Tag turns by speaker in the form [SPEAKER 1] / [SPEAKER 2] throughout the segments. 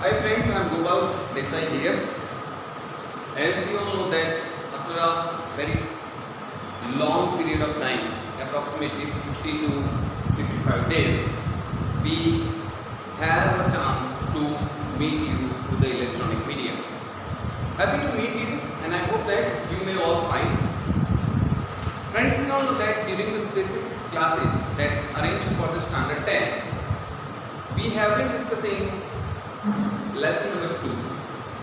[SPEAKER 1] Hi friends, I am Gopal Desai here. As we all know that after a very long period of time, approximately 50 to 55 days, we have a chance to meet you through the electronic media. Happy to meet you and I hope that you may all find. Friends, we all know that during the specific classes that arranged for the standard 10, we have been discussing lesson number 2,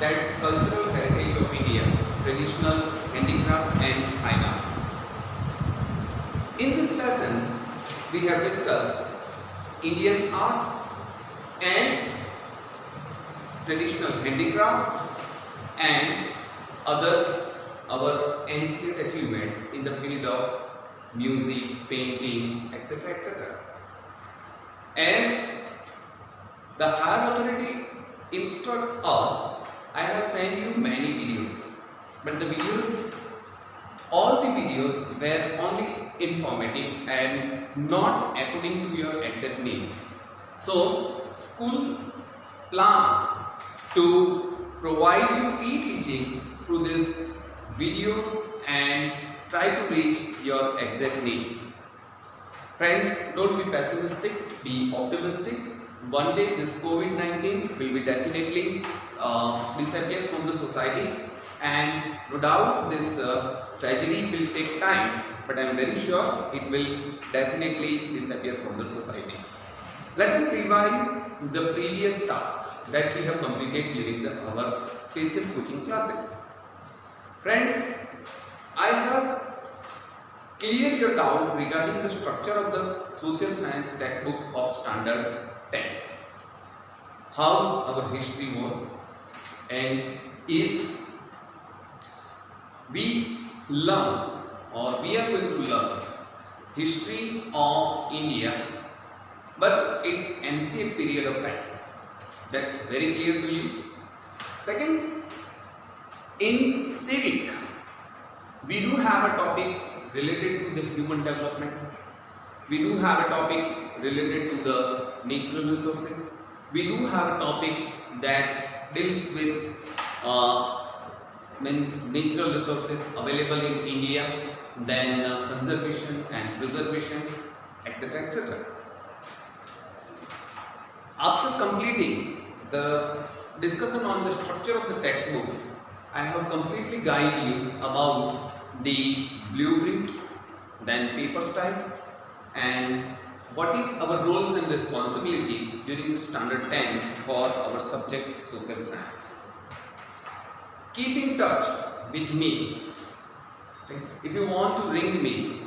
[SPEAKER 1] that's cultural heritage of India, traditional handicraft and fine arts. In this lesson, we have discussed Indian arts and traditional handicrafts and other our ancient achievements in the field of music, paintings, etc. etc. As the higher authority instructed us, I have sent you many videos, but the videos, all the videos were only informative and not according to your exact need. So, school plan to provide you e-teaching through these videos and try to reach your exact need. Friends, don't be pessimistic, be optimistic. One day this COVID-19 will be definitely disappear from the society, and no doubt this tragedy will take time, but I am very sure it will definitely disappear from the society. Let us revise the previous task that we have completed during our special coaching classes. Friends, I have cleared your doubt regarding the structure of the social science textbook of standard 10. How our history was and is. We learn or we are going to learn history of India, but its ancient period of time. That's very clear to you. Second, in civic, we do have a topic related to the human development. We do have a topic related to the natural resources. We do have a topic that deals with natural resources available in India, then conservation and preservation, etc. etc. After completing the discussion on the structure of the textbook, I have completely guided you about the blueprint, then paper style, and what is our roles and responsibility during standard 10 for our subject social science. Keep in touch with me. If you want to ring me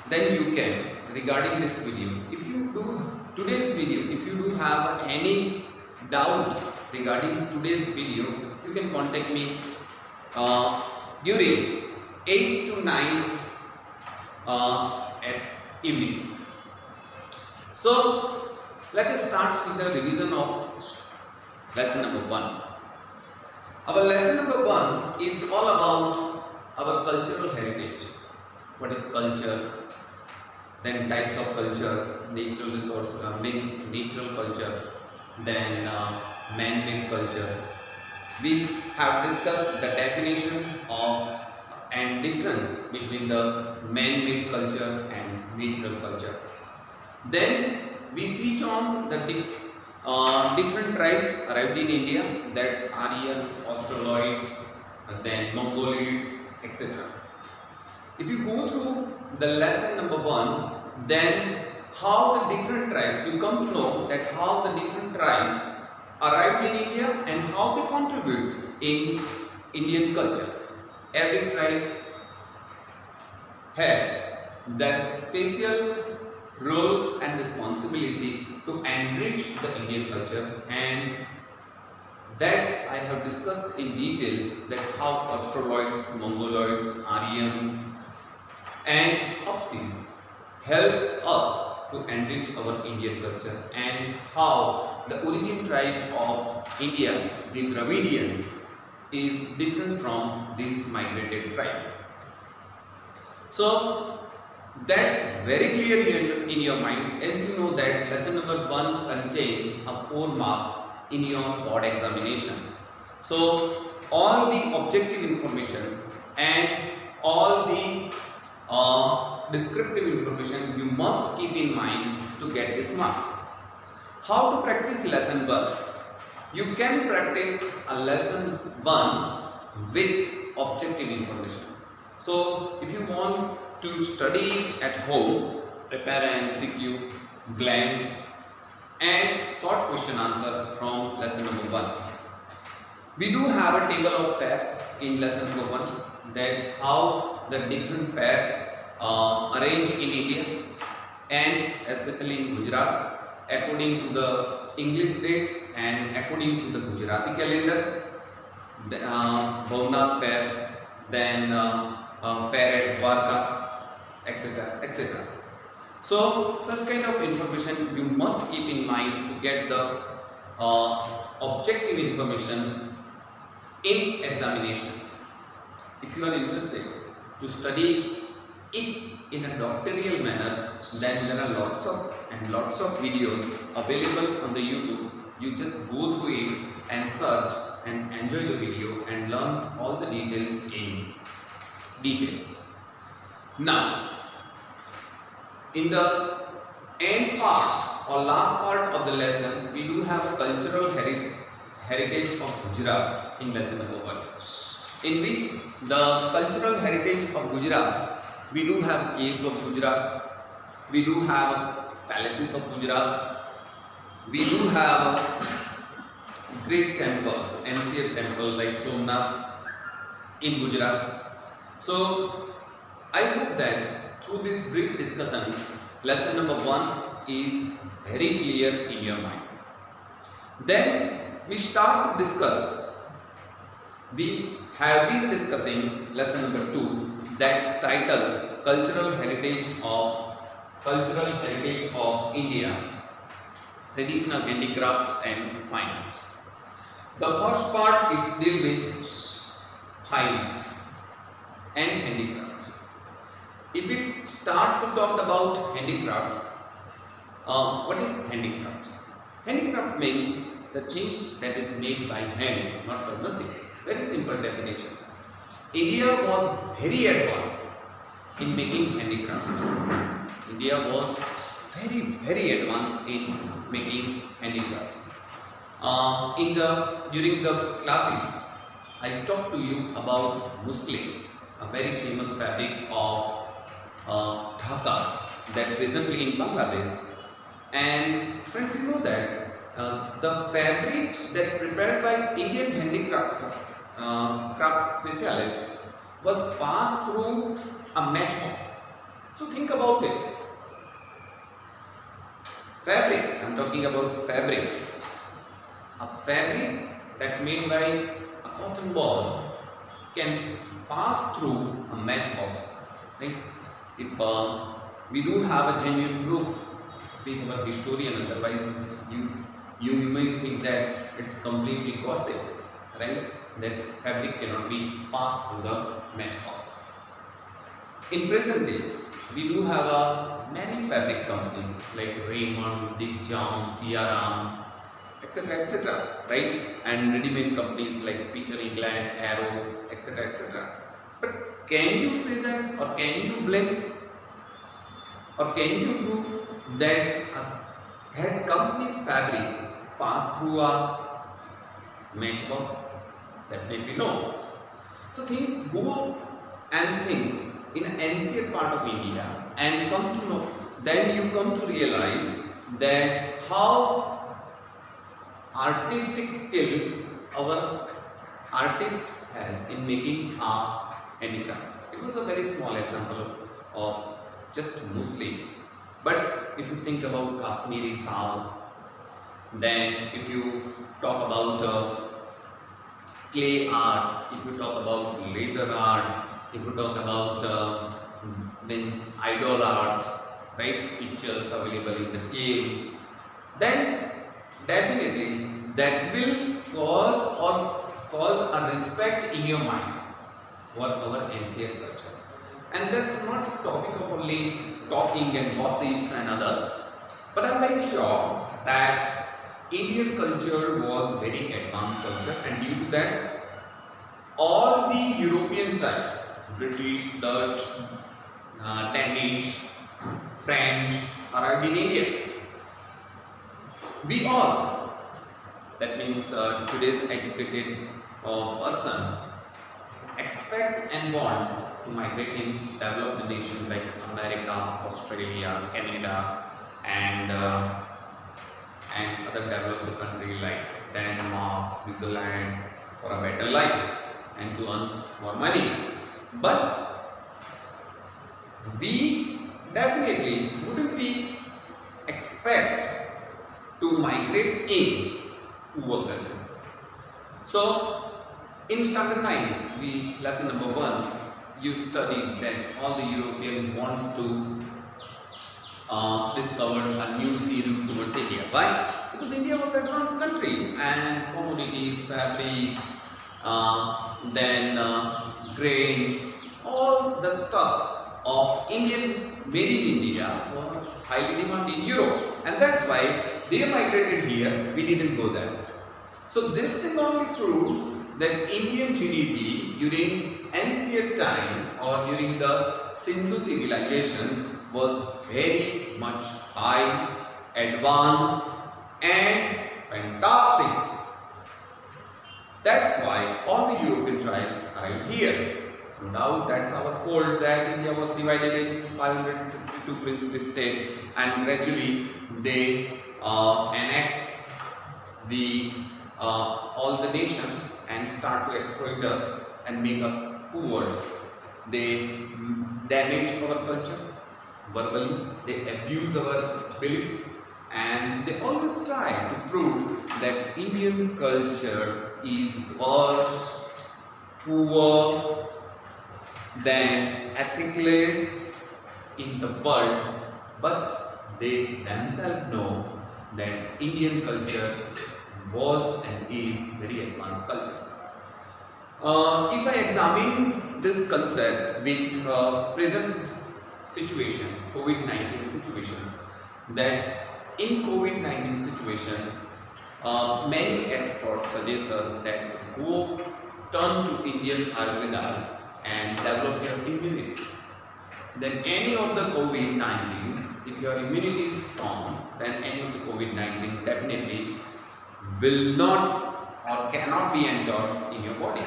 [SPEAKER 1] then you can regarding this video. If you do today's video, if you do have any doubt regarding today's video, you can contact me during 8 to 9 at evening. So let us start with the revision of lesson number 1. Our lesson number 1 is all about our cultural heritage. What is culture? Then types of culture, natural resource means natural culture, then man-made culture. We have discussed the definition of and difference between the man-made culture and natural culture. Then we switch on the different tribes arrived in India, that's Aryan, Australoids, then Mongoloids, etc. If you go through the lesson number 1, then how the different tribes, you come to know that how the different tribes arrived in India and how they contribute in Indian culture. Every tribe has that special roles and responsibility to enrich the Indian culture, and that I have discussed in detail that how Australoids, Mongoloids, Aryans and Hopsis help us to enrich our Indian culture, and how the origin tribe of India, the Dravidian, is different from this migrated tribe. So that's very clear in your mind, as you know that lesson number 1 contains 4 marks in your board examination. So all the objective information and all the descriptive information you must keep in mind to get this mark. How to practice lesson 1? You can practice a lesson 1 with objective information. So if you want to study it at home, prepare an MCQ, blanks and short question answer from lesson number 1. We do have a table of facts in lesson number 1, that how the different facts arranged in India and especially in Gujarat according to the English dates and according to the Gujarati calendar, Bhavnath fair, then fair at Dwarka, etc. etc. So such kind of information you must keep in mind to get the objective information in examination. If you are interested to study it in a doctoral manner, then there are lots of videos available on the YouTube. You just go through it and search and enjoy the video and learn all the details in detail. Now, in the end part or last part of the lesson, we do have a cultural heritage of Gujarat in lesson number 1, in which the cultural heritage of Gujarat, we do have caves of Gujarat, we do have palaces of Gujarat, we do have great temples, ancient temple like Somnath in Gujarat. So I hope that through this brief discussion, lesson number 1 is very clear in your mind. Then we start to discuss. We have been discussing lesson number 2, that's titled Cultural Heritage of India, Traditional Handicrafts and Fine Arts. The first part it deals with fine arts and handicrafts. If we start to talk about handicrafts, what is handicrafts? Handicraft means the things that is made by hand, not by machine. Very simple definition. India was very advanced in making handicrafts. India was very advanced in making handicrafts. During the classes, I talked to you about muslin, a very famous fabric of Dhaka that presently in Bangladesh. And friends, you know that the fabric that prepared by Indian craft specialist was passed through a matchbox. So think about it. Fabric, I am talking about fabric. A fabric that made by a cotton ball can pass through a matchbox. Right? If we do have a genuine proof with our historian, otherwise you may think that it's completely gossip, right? That fabric cannot be passed through the matchbox. In present days, we do have many fabric companies like Raymond, Dick Jones, Siaram, etc., right? And ready-made companies like Peter England, Arrow, etc. But can you say that, or can you blame, or can you do that that company's fabric passed through a matchbox? Definitely no. So go and think in an ancient part of India and come to know, then you come to realize that how artistic skill our artist has in making a handicraft. It was a very small example of just muslin. But if you think about Kashmiri Saal, then if you talk about clay art, if you talk about leather art, if you talk about idol arts, right, pictures available in the caves, then definitely that will cause a respect in your mind for our ancient culture. And that's not a topic of only talking and gossips and others, but I'm very sure that Indian culture was very advanced culture, and due to that, all the European tribes, British, Dutch, Danish, French, arrived in India. We all, that means today's educated person, expect and wants to migrate in developed nations like America, Australia, Canada, and other developed countries like Denmark, Switzerland, for a better life and to earn more money. But we definitely wouldn't be expect to migrate in poor country. So in standard 9, lesson number 1, you studied that all the European wants to discover a new sea route towards India. Why? Because India was an advanced country, and commodities, fabrics, then grains, all the stuff of Indian made in India was highly demanded in Europe, and that's why they migrated here. We didn't go there. So this thing only proved that Indian GDP during ancient time or during the Sindhu civilization was very much high, advanced and fantastic. That's why all the European tribes arrived here. No doubt that's our fault that India was divided in 562 princely states, and gradually they annexed all the nations and start to exploit us and make us poor. They damage our culture verbally, they abuse our beliefs, and they always try to prove that Indian culture is worse, poor than ethicless in the world, but they themselves know that Indian culture was and is very advanced culture. If I examine this concept with present situation, COVID-19 situation, that in COVID-19 situation, many experts suggest that go turn to Indian Ayurvedas and develop your immunities. Then any of the COVID-19, if your immunity is strong, then any of the COVID-19 definitely will not or cannot be entered in your body.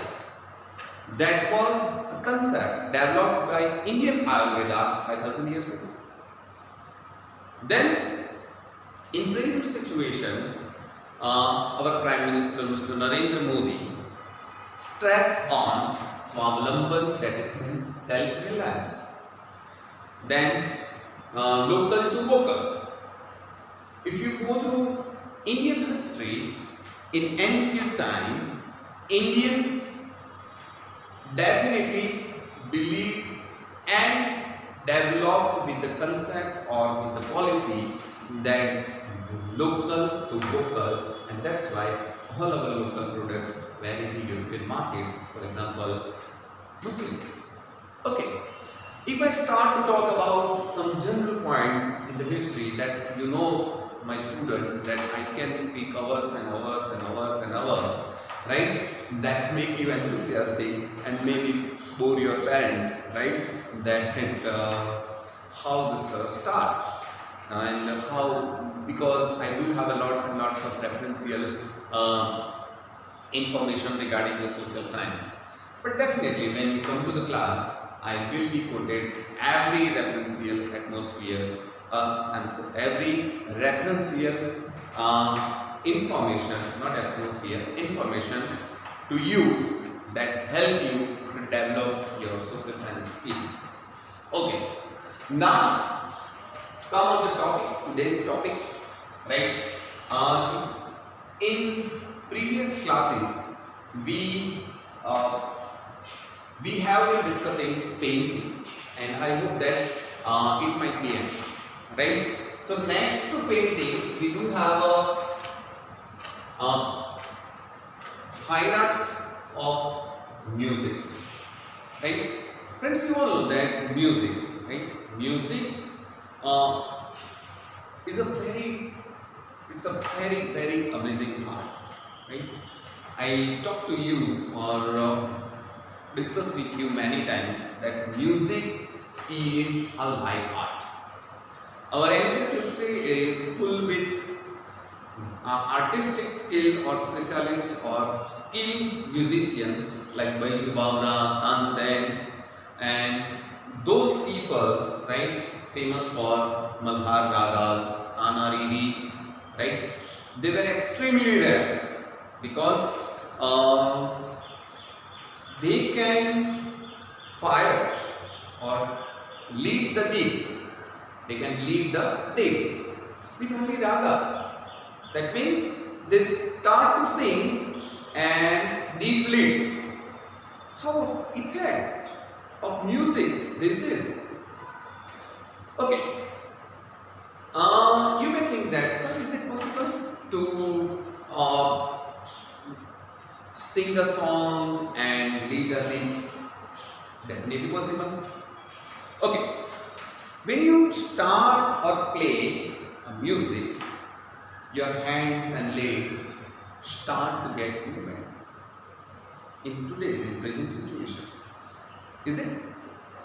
[SPEAKER 1] That was a concept developed by Indian Ayurveda 5,000 years ago. Then, in present situation, our Prime Minister Mr. Narendra Modi stress on Swavalamban, that is means self-reliance. Then, local to vocal. If you go through Indian history, in ancient time, Indian definitely believed and developed with the concept or with the policy that local to vocal, and that's why all our local products were in the European markets, for example, Muslim. Okay, if I start to talk about some general points in the history that you know, my students, that I can speak hours and hours and hours and hours, right? That make you enthusiastic and maybe bore your parents, right? That how this start and how, because I do have a lots and lots of referential information regarding the social science. But definitely when you come to the class, I will be quoted every referential atmosphere, every referential information, not atmosphere, information to you that help you to develop your social science skill. Okay, now come on the topic, today's topic, right? In previous classes, we have been discussing painting, and I hope that it might be end, right? So next to painting, we do have a fine arts of music, right? Friends, you all know that music, right? Music is a very It's a very amazing art, right? I talk to you or discuss with you many times that music is a live art. Our ancient history is full with artistic skill or specialist or skilled musicians like Baiju Bawra, Tansen, and those people, right, famous for Malhar Ragas, Anariri, right? They were extremely rare because they can fire or lead the deep. They can lead the deep with only ragas. That means they start to sing and deeply. How effect of music this is? Okay. You may think that, sir, is it possible to sing a song and lead a thing? Definitely possible. Okay. When you start or play a music, your hands and legs start to get movement in present situation. Is it?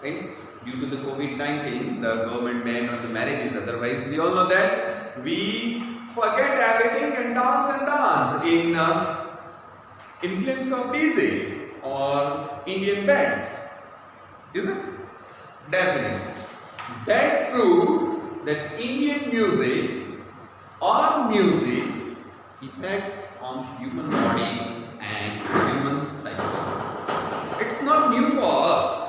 [SPEAKER 1] Right? Due to the COVID-19, the government ban on the marriages. Otherwise, we all know that we forget everything and dance in influence of DJ or Indian bands. Is it? Definitely. That proved that Indian music or music effect on human body and human psyche. It's not new for us.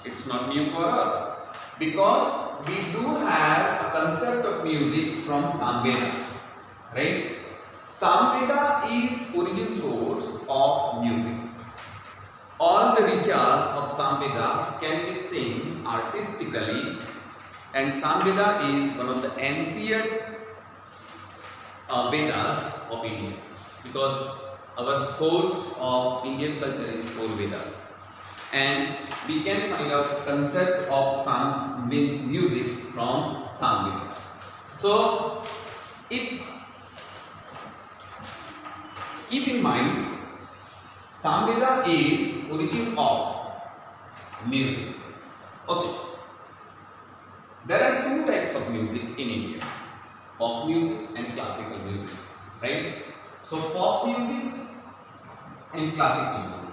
[SPEAKER 1] It's not new for us because we do have a concept of music from Samveda, right? Samveda is origin source of music. All the riches of Samveda can be seen artistically, and Samveda is one of the ancient Vedas of India, because our source of Indian culture is four Vedas, and we can find out concept of Sam means music from Samveda. So, if keep in mind, Samveda is origin of music. Okay. There are two types of music in India: folk music and classical music, right? So folk music and classical music.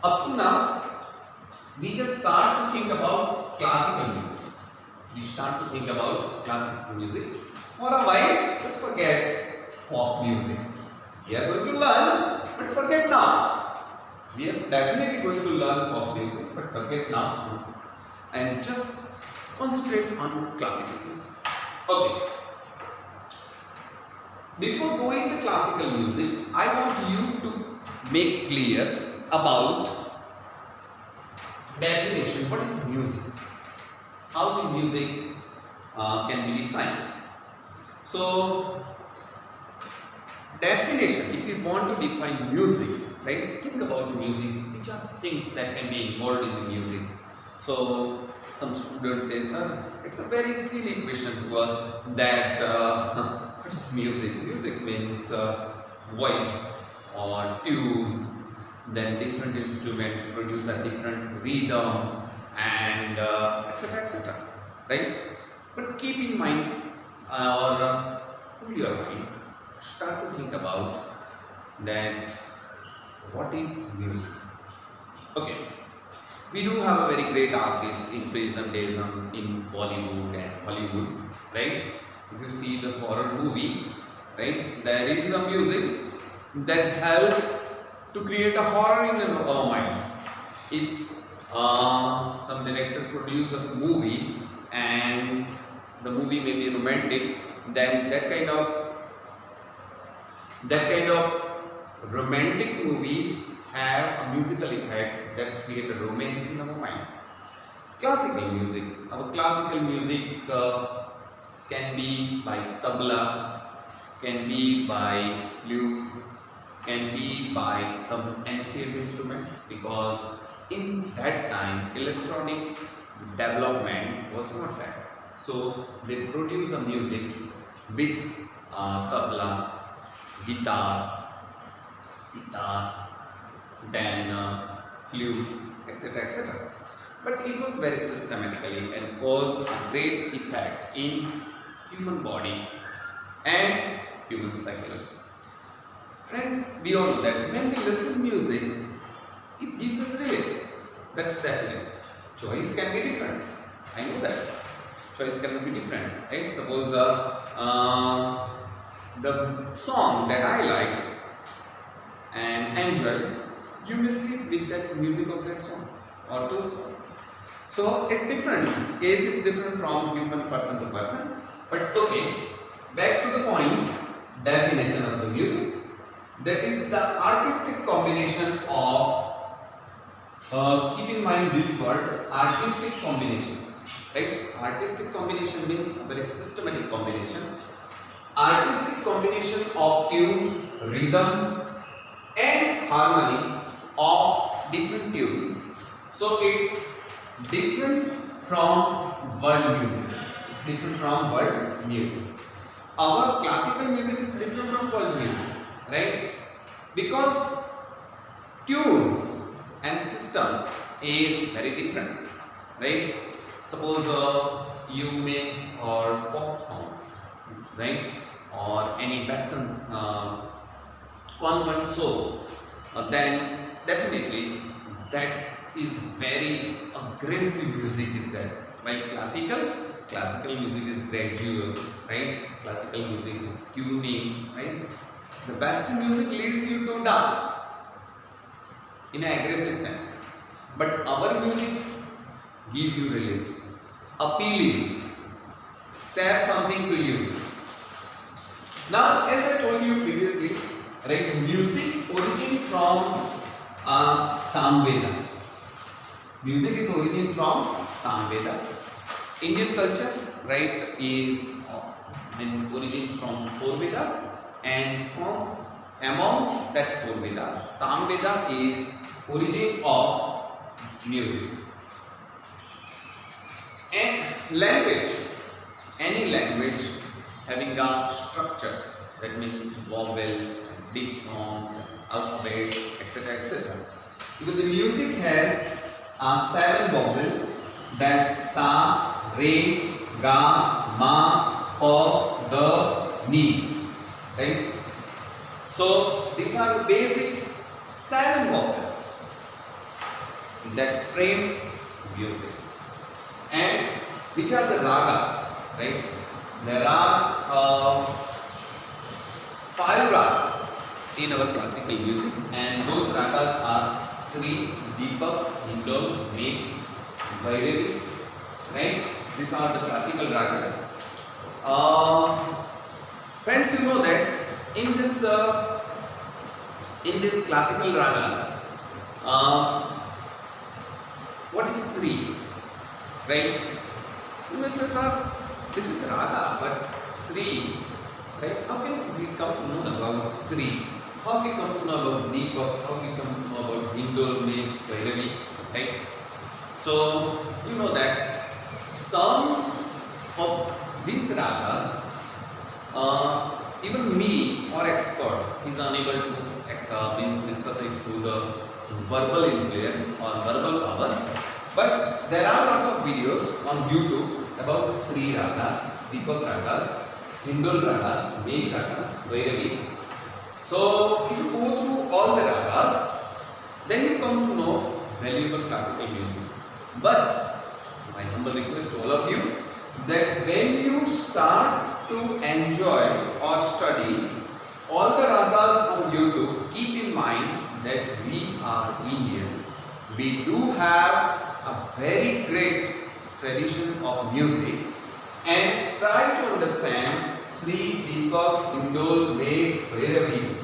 [SPEAKER 1] Up to now, we just start to think about classical music. We start to think about classical music. For a while, just forget folk music. We are going to learn, but forget now. We are definitely going to learn folk music, but forget now. And just concentrate on classical music. Okay. Before going to classical music, I want you to make clear about definition. What is music? How the music can be defined? So, definition, if you want to define music, right, think about music, which are things that can be involved in the music. So, some students say, sir, it's a very silly question to us that what is music? Music means voice or tunes, then different instruments produce a different rhythm and etc. Right? But keep in mind or pull your mind, start to think about that what is music. Okay. We do have a very great artist in present days in Bollywood and Hollywood, right? If you see the horror movie, right, there is a music that helps to create a horror in our mind. It's some director produce a movie and the movie may be romantic, then that kind of romantic movie have a musical effect that create a romance in our mind. Classical music. Our classical music can be by tabla, can be by flute, can be by some ancient instrument, because in that time electronic development was not that. So they produce a music with tabla, guitar, sitar, then flute, etc., etc. But it was very systematically and caused a great effect in human body and human psychology. Friends, we all know that when we listen music, it gives us relief. That's definite. Choice can be different. I know that. Choice can be different, right? Suppose the song that I like and enjoy, you may sleep with that music of that song or those songs. So it's different. Case is different from human person to person. But okay, back to the point, definition of the music. That is the artistic combination of, keep in mind this word, artistic combination. Right? Artistic combination means a very systematic combination. Artistic combination of tune, rhythm and harmony of different tune. So it's different from world music. It's different from world music. Our classical music is different from world music, right? Because tunes and system is very different, right? Suppose you may or pop songs, right, or any western convent show, then definitely that is very aggressive music is there. While classical music is gradual, right? Classical music is tuning, right? The western music leads you to dance in an aggressive sense, but our music give you relief, appealing, share something to you. Now, as I told you previously, right, music origin from Samveda. Music is origin from Samveda. Indian culture, right, is means origin from 4 Vedas, and from among that 4 Vedas, Samveda is origin of music. And language, any language having a structure, that means vowels, diphthongs, alphabets, etc., etc. Because the music has 7 vowels, that's sa, re, ga, ma, pa, da, ni, right? So these are the basic 7 vowels that frame music. And which are the ragas, right? There are 5 ragas in our classical music, and those ragas are Sri, Deepak, Hindol, Megh, Bhairavi, right? These are the classical ragas. Friends, you know that in this classical ragas, what is Sri, right? You may say, sir, this is raga, but Sri, right? How can we come to know about Sri? How we come to know about Deepak? How we come to know about Hindol, Megh, Bhairavi, right? So you know that some of these ragas, even me or expert is unable to discuss it through the verbal influence or verbal power. But there are lots of videos on YouTube about Sri ragas, Deepak ragas, Hindol ragas, Megh ragas, Bhairavi. So if you go through all the ragas, then you come to know valuable classical music. But my humble request to all of you, that when you start to enjoy or study all the ragas on YouTube, keep in mind that we are Indian. We do have a very great tradition of music, and try to understand Sri, Deepak, Hindol, Megh, Bhairavi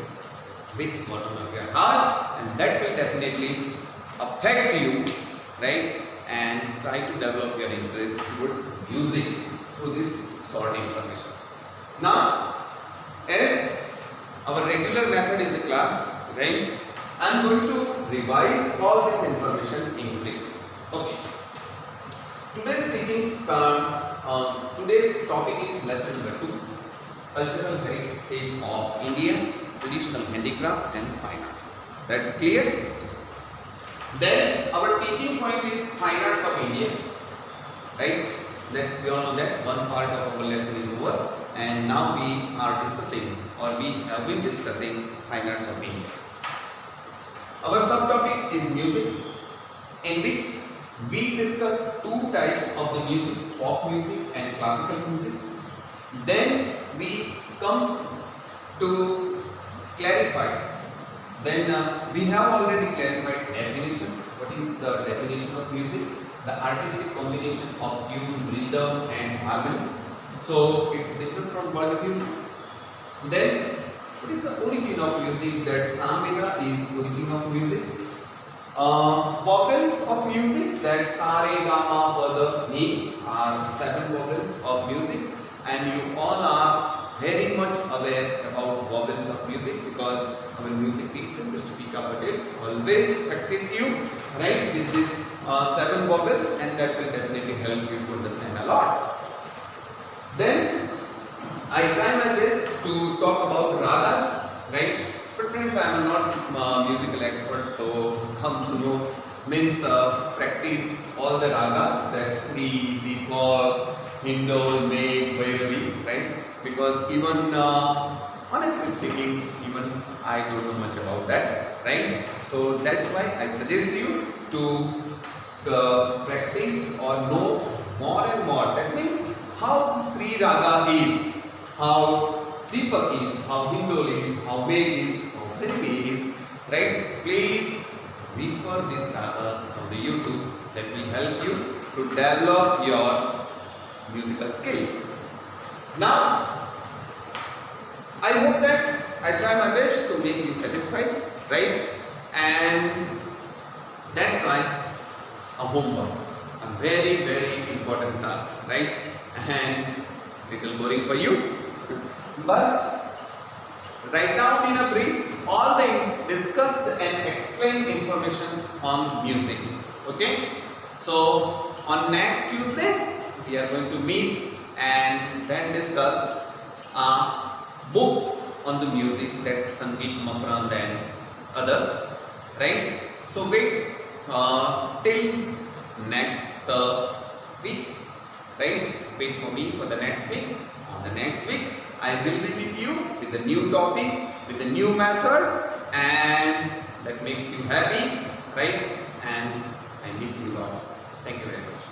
[SPEAKER 1] with bottom of your heart, and that will definitely affect you, right? And try to develop your interest towards music through this short information. Now, as our regular method in the class, right, I am going to revise all this information in brief. Okay. Today's teaching, today's topic is lesson number 2. cultural heritage of India, traditional handicraft and fine arts. That's clear? Then our teaching point is fine arts of India, right? We all know that one part of our lesson is over, and now we are discussing, or we have been discussing, fine arts of India. Our subtopic is music, in which we discuss two types of the music, folk music and classical music. Then we come to clarify. Then we have already clarified definition. What is the definition of music? The artistic combination of tune, rhythm and harmony. So it's different from world music. Then what is the origin of music? That Samveda is origin of music. Vocals of music, that Sa, Re, Ga, Ma, Pa, Da, Ni are 7 vocals of music, and you all are very much aware about vocals of music because our music teacher, Mr. P. Patel, always practice you, right, with these 7 vocals, and that will definitely help you to understand a lot. Then I try my best to talk about ragas, right? But friends, I am not musical expert, so come to know means practice all the ragas, that Sri, Deepak, Hindol, Megh, Bhairavi, right? Because even honestly speaking, even I don't know much about that, right? So that's why I suggest you to practice or know more and more. That means how the Sri Raga is, how Deepak is, how Hindol is, how Megh is, how Bhairavi is, right? Please refer these ragas on the YouTube. That will help you to develop your musical skill. Now, I hope that I try my best to make you satisfied, right? And that's why a homework, a very, very important task, right? And little boring for you. But right now, in a brief, all the discussed and explained information on music. Okay? So on next Tuesday, we are going to meet and then discuss books on the music, that Sangeet Makrand and others. Right? So wait till next week. Right? Wait for me for the next week. On the next week, I will be with you with a new topic, with a new method, and that makes you happy, right? And I miss you all. Thank you very much.